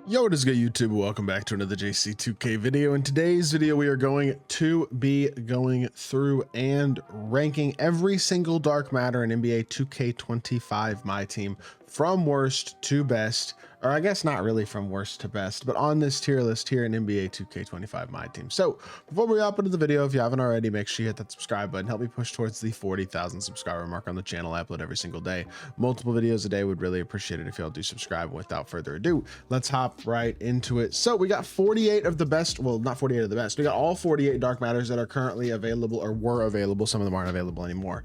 Yo, what is good, YouTube? Welcome back to another JC2K video. In today's video, we are going to be going through and ranking every single dark matter in NBA 2K25 MyTEAM from worst to best, or I guess not really from worst to best, but on this tier list here in NBA 2K25 MyTEAM. So before we hop into the video, if you haven't already, make sure you hit that subscribe button. Help me push towards the 40,000 subscriber mark on the channel. I upload every single day, multiple videos a day. Would really appreciate it if y'all do subscribe. Without further ado, let's hop right into it. So we got 48 of the best, well, not 48 of the best, we got all 48 dark matters that are currently available or were available. Some of them aren't available anymore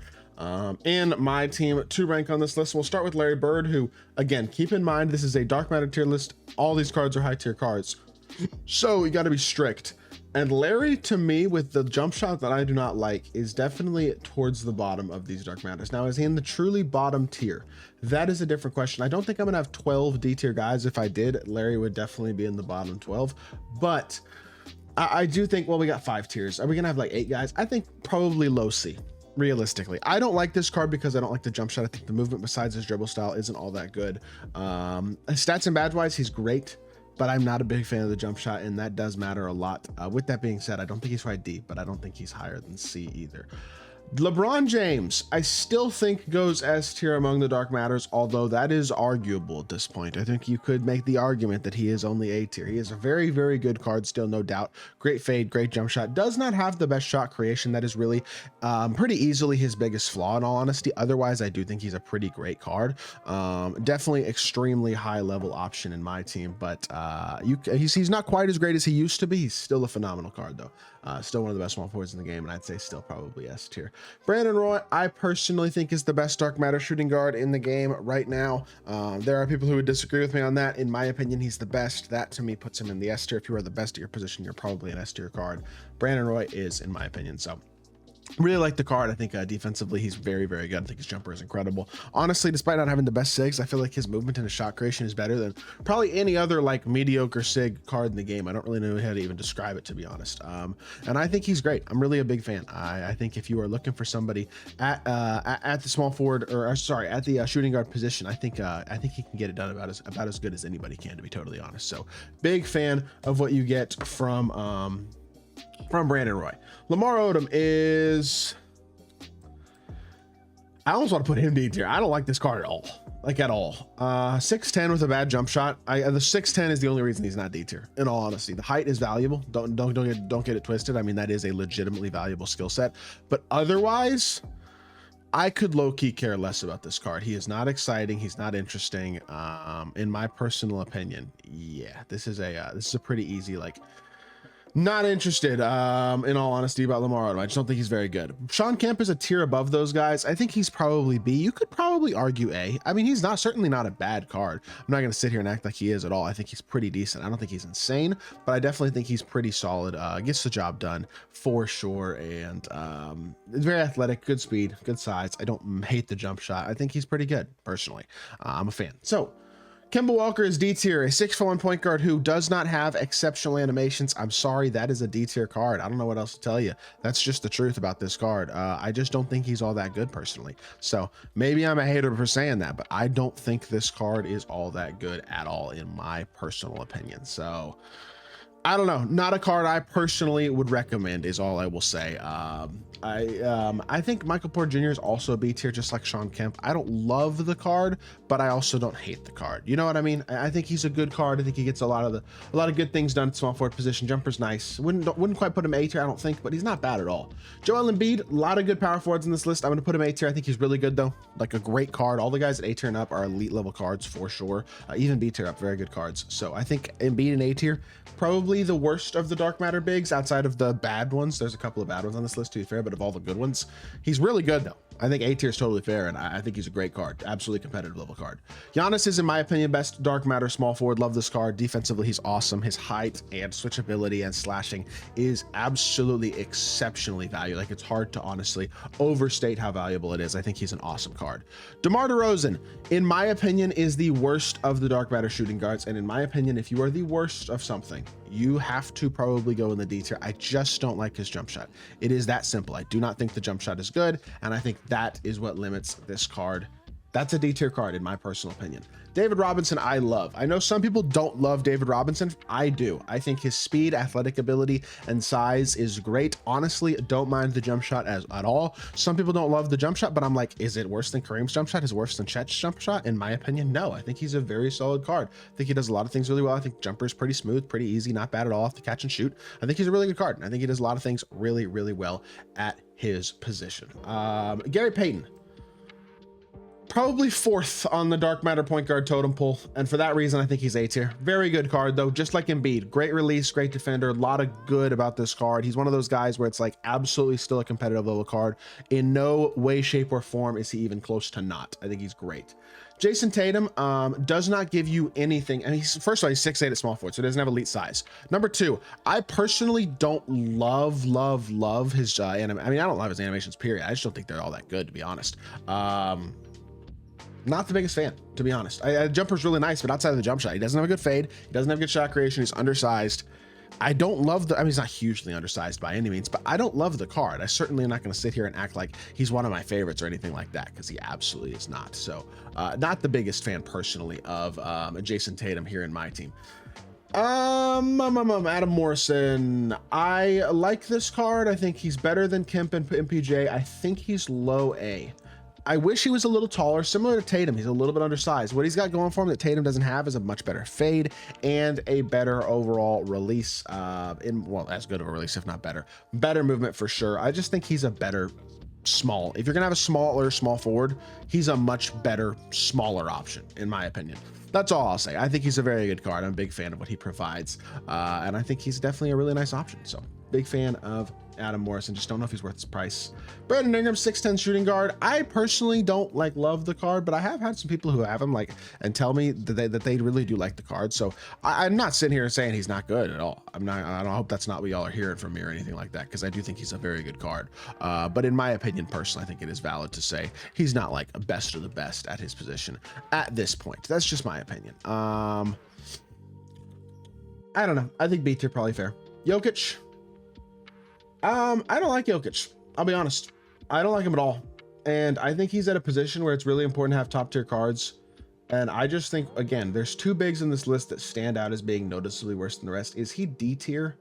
in my team to rank on this list. We'll start with Larry Bird, who, again, keep in mind this is a dark matter tier list. All these cards are high tier cards, so you got to be strict. And Larry, to me, with the jump shot that I do not like, is definitely towards the bottom of these dark matters. Now, is he in the truly bottom tier? That is a different question. I don't think I'm gonna have 12 D tier guys. If I did, Larry would definitely be in the bottom 12, but I do think, well, we got 5 tiers. Are we gonna have like 8 guys? I think probably low C. Realistically, I don't like this card because I don't like the jump shot. I think the movement besides his dribble style isn't all that good. Stats and badge wise, he's great, but I'm not a big fan of the jump shot, and that does matter a lot. With that being said, I don't think he's right D, but I don't think he's higher than C either. LeBron James, I still think goes S tier among the dark matters, although that is arguable at this point. I think you could make the argument that he is only A tier. He is a very, very good card still, no doubt. Great fade, great jump shot. Does not have the best shot creation. That is really pretty easily his biggest flaw, in all honesty. Otherwise, I do think he's a pretty great card. Definitely extremely high level option in my team, but he's not quite as great as he used to be. He's still a phenomenal card, though. Still one of the best small forwards in the game, and I'd say still probably S tier. Brandon Roy, I personally think is the best dark matter shooting guard in the game right now. There are people who would disagree with me on that. In my opinion, he's the best. That to me puts him in the S tier. If you are the best at your position, you're probably an S tier card. Brandon Roy is, in my opinion. So really like the card. I think defensively he's very, very good. I think his jumper is incredible. Honestly, despite not having the best SIGs, I feel like his movement and his shot creation is better than probably any other like mediocre SIG card in the game. I don't really know how to even describe it, to be honest. And I think he's great. I'm really a big fan. I think if you are looking for somebody at the small forward, or sorry, at the shooting guard position, I think he can get it done about as good as anybody can, to be totally honest. So big fan of what you get from Brandon Roy. Lamar Odom is, I almost want to put him D tier. I don't like this card at all, like at all. 6'10" with a bad jump shot. The 6'10" is the only reason he's not D tier, in all honesty. The height is valuable. Don't get it twisted. I mean, that is a legitimately valuable skill set, but otherwise I could low-key care less about this card. He is not exciting. He's not interesting. In my personal opinion, yeah, this is a pretty easy, like, not interested, in all honesty, about Lamar Odom. I just don't think he's very good. Sean Kemp is a tier above those guys. I think he's probably B. You could probably argue A. I mean, he's certainly not a bad card. I'm not going to sit here and act like he is at all. I think he's pretty decent. I don't think he's insane, but I definitely think he's pretty solid. Gets the job done for sure, and very athletic, good speed, good size. I don't hate the jump shot. I think he's pretty good, personally. I'm a fan. So Kemba Walker is D tier, a 6'1" point guard who does not have exceptional animations. I'm sorry, that is a D tier card. I don't know what else to tell you. That's just the truth about this card. I just don't think he's all that good personally. So maybe I'm a hater for saying that, but I don't think this card is all that good at all, in my personal opinion. So I don't know, not a card I personally would recommend, is all I will say. I think Michael Porter Jr. is also a B tier, just like Sean Kemp. I don't love the card, but I also don't hate the card. You know what I mean? I think he's a good card. I think he gets a lot of good things done at small forward position. Jumper's nice. Wouldn't quite put him A tier, I don't think, but he's not bad at all. Joel Embiid, a lot of good power forwards in this list. I'm gonna put him A tier. I think he's really good though. Like a great card. All the guys at A tier and up are elite level cards for sure. Even B tier up, very good cards. So I think Embiid in A tier, probably the worst of the dark matter bigs outside of the bad ones. There's a couple of bad ones on this list, to be fair, but of all the good ones, he's really good though. I think A tier is totally fair, and I think he's a great card. Absolutely competitive level card. Giannis is, in my opinion, best dark matter small forward. Love this card. Defensively, he's awesome. His height and switchability and slashing is absolutely exceptionally valuable. Like, it's hard to honestly overstate how valuable it is. I think he's an awesome card. DeMar DeRozan, in my opinion, is the worst of the dark matter shooting guards. And in my opinion, if you are the worst of something, you have to probably go in the D tier. I just don't like his jump shot. It is that simple. I do not think the jump shot is good, and I think that is what limits this card That's a D tier card in my personal opinion. David Robinson, I love. I know some people don't love David Robinson. I do. I think his speed, athletic ability, and size is great. Honestly, don't mind the jump shot at all. Some people don't love the jump shot, but I'm like, is it worse than Kareem's jump shot? Is it worse than Chet's jump shot? In my opinion, no. I think he's a very solid card. I think he does a lot of things really well. I think jumper is pretty smooth, pretty easy, not bad at all off the catch and shoot. I think he's a really good card. I think he does a lot of things really, really well at his position. Gary Payton. Probably fourth on the dark matter point guard totem pole, and for that reason I think he's A tier. Very good card though, just like Embiid. Great release, great defender, a lot of good about this card. He's one of those guys where it's like absolutely still a competitive level card. In no way, shape, or form is he even close to not. I think he's great. Jason Tatum does not give you anything. I mean, first of all, he's 6'8" at small forward, so he doesn't have elite size. Number two, I personally don't love his I mean, I don't love his animations, period. I just don't think they're all that good, to be honest. Not the biggest fan, to be honest. Jumper's really nice, but outside of the jump shot, he doesn't have a good fade. He doesn't have good shot creation. He's undersized. I don't love I mean, he's not hugely undersized by any means, but I don't love the card. I certainly am not going to sit here and act like he's one of my favorites or anything like that, because he absolutely is not. So not the biggest fan personally of Jason Tatum here in my team. Adam Morrison. I like this card. I think he's better than Kemp and MPJ. I think he's low A. I wish he was a little taller, similar to Tatum. He's a little bit undersized. What he's got going for him that Tatum doesn't have is a much better fade and a better overall release. Well, as good of a release, if not better. Better movement for sure. I just think he's a better small. If you're gonna have a smaller small forward, he's a much better smaller option, in my opinion. That's all I'll say. I think he's a very good card. I'm a big fan of what he provides, and I think he's definitely a really nice option. So big fan of Adam Morrison. Just don't know if he's worth his price. Brandon Ingram, 6'10" shooting guard. I personally don't love the card, but I have had some people who have him and tell me that they really do like the card. So I'm not sitting here saying he's not good at all. I don't hope that's not what y'all are hearing from me or anything like that, because I do think he's a very good card. But in my opinion, personally, I think it is valid to say he's not like a best of the best at his position at this point. That's just my opinion. I don't know. I think B tier probably fair. Jokic. I don't like Jokic. I'll be honest. I don't like him at all. And I think he's at a position where it's really important to have top tier cards. And I just think, again, there's two bigs in this list that stand out as being noticeably worse than the rest. Is he D tier?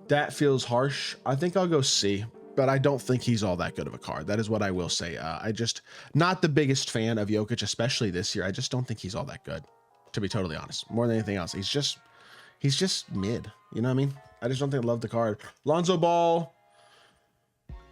That feels harsh. I think I'll go C, but I don't think he's all that good of a card. That is what I will say. I just, not the biggest fan of Jokic, especially this year. I just don't think he's all that good, to be totally honest. More than anything else. He's just mid. You know what I mean? I just don't think I love the card. Lonzo Ball.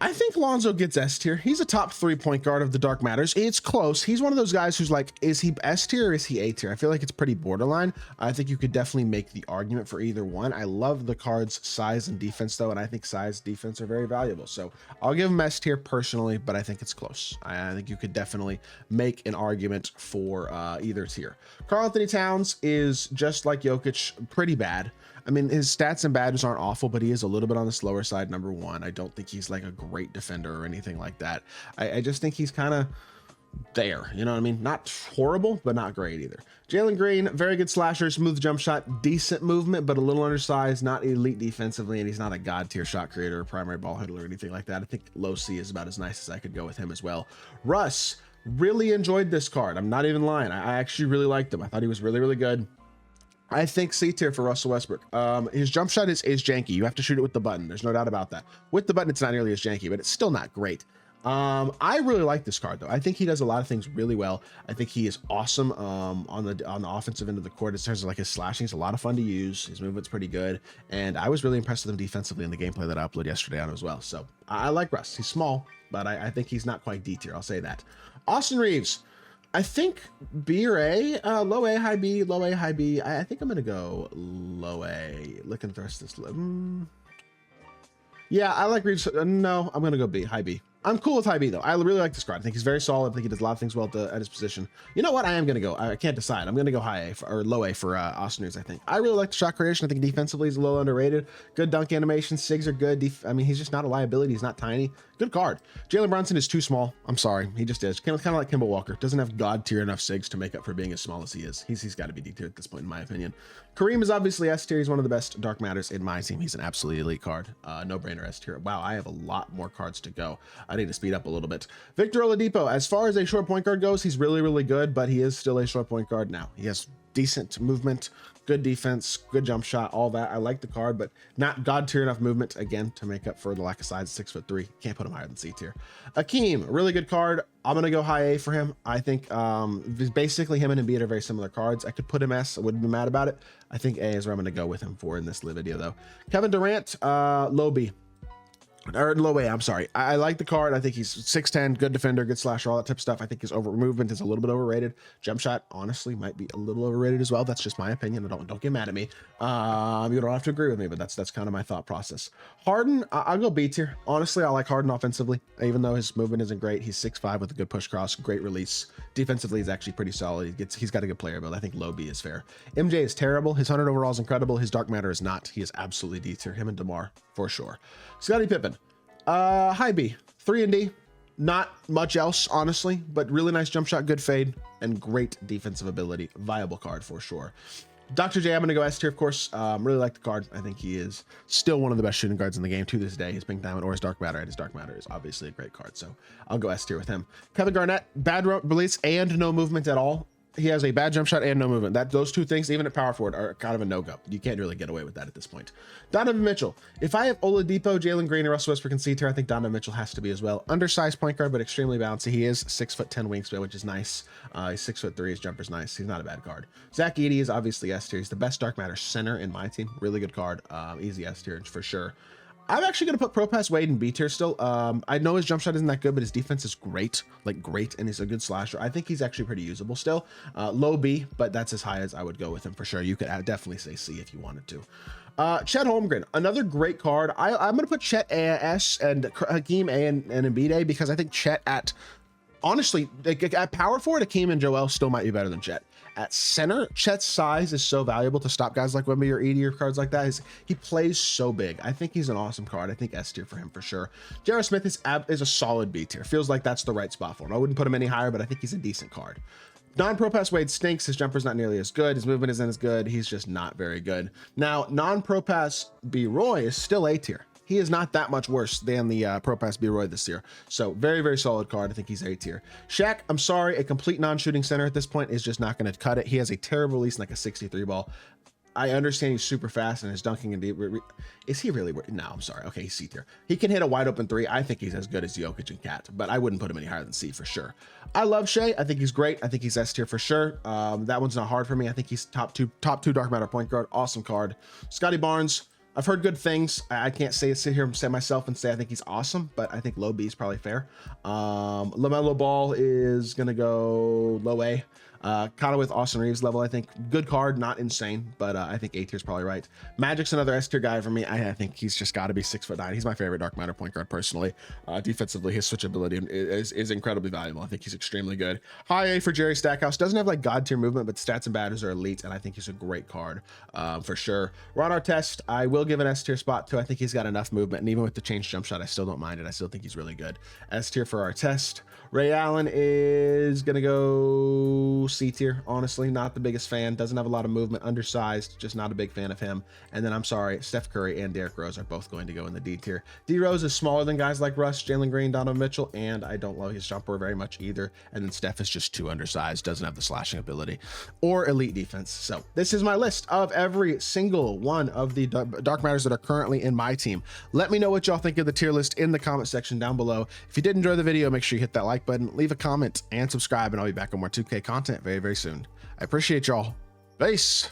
I think Lonzo gets S tier. He's a top 3 point guard of the dark matters. It's close. He's one of those guys who's like, is he S tier or is he A tier? I feel like it's pretty borderline. I think you could definitely make the argument for either one. I love the card's size and defense though, and I think size, defense are very valuable. So I'll give him S tier personally, but I think it's close. I think you could definitely make an argument for either tier. Karl Anthony Towns is just like Jokic, pretty bad. I mean, his stats and badges aren't awful, but he is a little bit on the slower side, number one. I don't think he's like a great defender or anything like that. I just think he's kind of there, you know what I mean? Not horrible, but not great either. Jalen Green, very good slasher, smooth jump shot, decent movement, but a little undersized, not elite defensively, and he's not a god tier shot creator or primary ball handler or anything like that. I think low C is about as nice as I could go with him as well. Russ, really enjoyed this card. I'm not even lying. I actually really liked him. I thought he was really, really good. I think C tier for Russell Westbrook. His jump shot is janky. You have to shoot it with the button. There's no doubt about that. With the button, it's not nearly as janky, but it's still not great. I really like this card though. I think he does a lot of things really well. I think he is awesome on the offensive end of the court. In terms of like his slashing, it's a lot of fun to use. His movement's pretty good, and I was really impressed with him defensively in the gameplay that I uploaded yesterday on as well. So I like Russ. He's small, but I think he's not quite D tier. I'll say that. Austin Reeves. I think B or A, low A, high B, low A, high B. I think I'm going to go low A. Looking through this. Yeah, I like Reeves. No, I'm going to go B, high B. I'm cool with high B though. I really like this card. I think he's very solid. I think he does a lot of things well at his position. You know what? I am going to go. I can't decide. I'm going to go high A or low A for Austin Reeves, I think. I really like the shot creation. I think defensively he's a little underrated. Good dunk animation. Sigs are good. I mean, he's just not a liability. He's not tiny. Good card. Jalen Brunson is too small. I'm sorry. He just is. Kind of like Kemba Walker. Doesn't have god tier enough Sigs to make up for being as small as he is. He's got to be D tier at this point, in my opinion. Kareem is obviously S tier. He's one of the best dark matters in my team. He's an absolutely elite card. No brainer S tier. Wow, I have a lot more cards to go. I need to speed up a little bit. Victor Oladipo, as far as a short point guard goes, he's really, really good, but he is still a short point guard now. He has decent movement, good defense, good jump shot, all that. I like the card, but not god tier enough movement, again, to make up for the lack of size. 6'3". Can't put him higher than C tier. Akeem, really good card. I'm gonna go high A for him. I think basically him and Embiid are very similar cards. I could put him S, I wouldn't be mad about it. I think A is where I'm gonna go with him for in this video though. Kevin Durant, low B. Or low A, I'm sorry. I like the card. I think he's 6'10", good defender, good slasher, all that type of stuff. I think his movement is a little bit overrated. Jump shot, honestly, might be a little overrated as well. That's just my opinion. Don't get mad at me. You don't have to agree with me, but that's kind of my thought process. Harden, I'll go B tier. Honestly, I like Harden offensively, even though his movement isn't great. He's 6'5" with a good push cross, great release. Defensively, he's actually pretty solid. He's got a good player build. I think low B is fair. MJ is terrible. His 100 overall is incredible. His dark matter is not. He is absolutely D tier. Him and DeMar for sure. Scottie Pippen. High B, 3 and D, not much else, honestly, but really nice jump shot, good fade, and great defensive ability. Viable card for sure. Dr. J, I'm gonna go S tier, of course. Really like the card. I think he is still one of the best shooting guards in the game to this day. His Pink Diamond or his Dark Matter, and his Dark Matter is obviously a great card, so I'll go S tier with him. Kevin Garnett, bad release and no movement at all. He has a bad jump shot and no movement. Those two things, even at power forward, are kind of a no-go. You can't really get away with that at this point. Donovan Mitchell. If I have Oladipo, Jalen Green, and Russell Westbrook in C tier, I think Donovan Mitchell has to be as well. Undersized point guard, but extremely bouncy. He is 6'10" wingspan, which is nice. He's 6'3". His jumper's nice. He's not a bad card. Zach Edey is obviously S tier. He's the best dark matter center in my team. Really good card. Easy S tier for sure. I'm actually going to put Propass Wade in B tier still. I know his jump shot isn't that good, but his defense is great, like great, and he's a good slasher. I think he's actually pretty usable still. Low B, but that's as high as I would go with him for sure. You could definitely say C if you wanted to. Chet Holmgren, another great card. I'm going to put Chet S and Hakeem A and Embiid A because I think Chet honestly, at power forward, Hakeem and Joel still might be better than Chet. At center, Chet's size is so valuable to stop guys like Wemby or Edey or cards like that. He plays so big. I think he's an awesome card. I think S tier for him for sure. J.R. Smith is a solid B tier. Feels like that's the right spot for him. I wouldn't put him any higher, but I think he's a decent card. Non-Propass Wade stinks. His jumper's not nearly as good. His movement isn't as good. He's just not very good. Now, non-Propass B Roy is still A tier. He is not that much worse than the Propass B Roy this year. So very, very solid card. I think he's A tier. Shaq, I'm sorry, a complete non-shooting center at this point is just not going to cut it. He has a terrible release and like a 63 ball. I understand he's super fast and his dunking and deep. Is he really? No, I'm sorry. Okay, he's C tier. He can hit a wide open three. I think he's as good as Jokic and Cat, but I wouldn't put him any higher than C for sure. I love Shea. I think he's great. I think he's S tier for sure. That one's not hard for me. I think he's top two dark matter point guard. Awesome card. Scotty Barnes. I've heard good things. I can't sit here and say myself and say I think he's awesome, but I think low B is probably fair. LaMelo Ball is gonna go low A. Kind of with Austin Reeves level, I think. Good card, not insane, but I think A tier is probably right. Magic's another S tier guy for me. I think he's just got to be 6'9". He's my favorite dark matter point guard personally. Defensively, his switchability is incredibly valuable. I think he's extremely good. High A for Jerry Stackhouse. Doesn't have like god tier movement, but stats and batters are elite, and I think he's a great card for sure. Ron Artest, I will give an S tier spot to. I think he's got enough movement, and even with the change jump shot, I still don't mind it. I still think he's really good. S tier for Artest. Ray Allen is gonna go C tier. Honestly, not the biggest fan. Doesn't have a lot of movement. Undersized. Just not a big fan of him. And then I'm sorry, Steph Curry and Derrick Rose are both going to go in the D tier. D Rose is smaller than guys like Russ, Jalen Green, Donovan Mitchell, and I don't love his jumper very much either. And then Steph is just too undersized. Doesn't have the slashing ability or elite defense. So this is my list of every single one of the dark matters that are currently in my team. Let me know what y'all think of the tier list in the comment section down below. If you did enjoy the video, make sure you hit that like button, leave a comment, and subscribe, and I'll be back on more 2K content very, very soon. I appreciate y'all. Peace.